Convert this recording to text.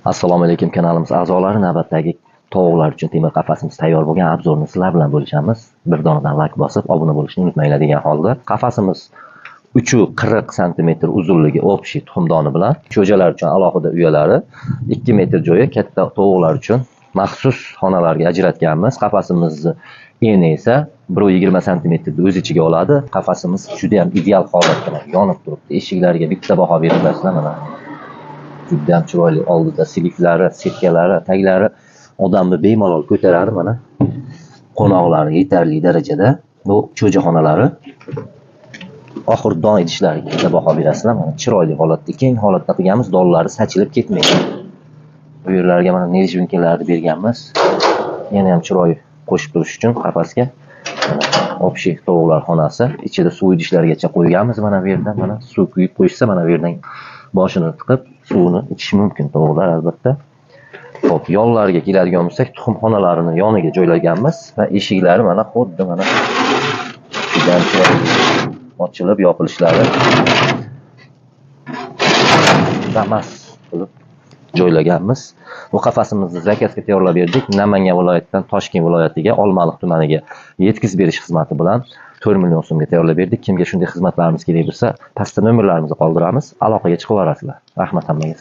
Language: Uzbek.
Assalomu alaykum kanalimiz a'zolari, navbatdagi tovuqlar uchun temir qafasimiz tayyor bo'lgan obzorni sizlar bilan bo'lishamiz. Bir donadan like bosib, obuna bo'lishni unutmanglar degan holda. Qafasimiz 340 cm uzunligi общий tuxumdoni bilan, cho'jalar uchun alohida uyalari, 2 metr joyi katta tovuqlar uchun maxsus xonalarga ajratganmiz. Qafasimizni eni esa 120 cm o'z ichiga oladi. Qafasimiz juda ham ideal holatda yonib turibdi. Eshiklariga bitta baho berilmaslar mana. Juda ham chiroyli, oldida siliklari, sirkalari, taglari odamni bemalol ko'taradi mana. Qo'noqlari yetarli darajada. Bu cho'jaxonalari. Oxir don idishlariga bitta baho berasizlar mana. Chiroyli holatda, keng holatda qilganmiz, donlari sachilib ketmaydi. Bu yerlarga mana nejvinkalarni berganmiz. Yana ham chiroyli qo'shib turish uchun qafasga общий tovuqlar xonasi, ichida suv idishlarigacha qo'yganmiz mana bu yerda. Mana suv quyib qo'yishsa mana bu yerdan boshini tiqib suvni ichishi mumkin tovuqlar albatta. Xo'p, yonlariga keladigan bo'lsak, tuxumxonalarini yoniga joylaganmiz va eshiklari mana xuddi mana ochilib yopilishlari damas qilib joylaganmiz. Bu qafasimizni zakazga tayyorlab berdik. Namangan viloyatidan Toshkent viloyatiga, Olmaliq tumaniga yetkazib berish xizmati bilan 4 million so'mga tayyorlab berdik. Kimga shunday xizmatlarimiz kerak bo'lsa, pastda nomerlarimizni qoldiramiz, aloqaga chiqib olasizlar. Rahmat hammaga.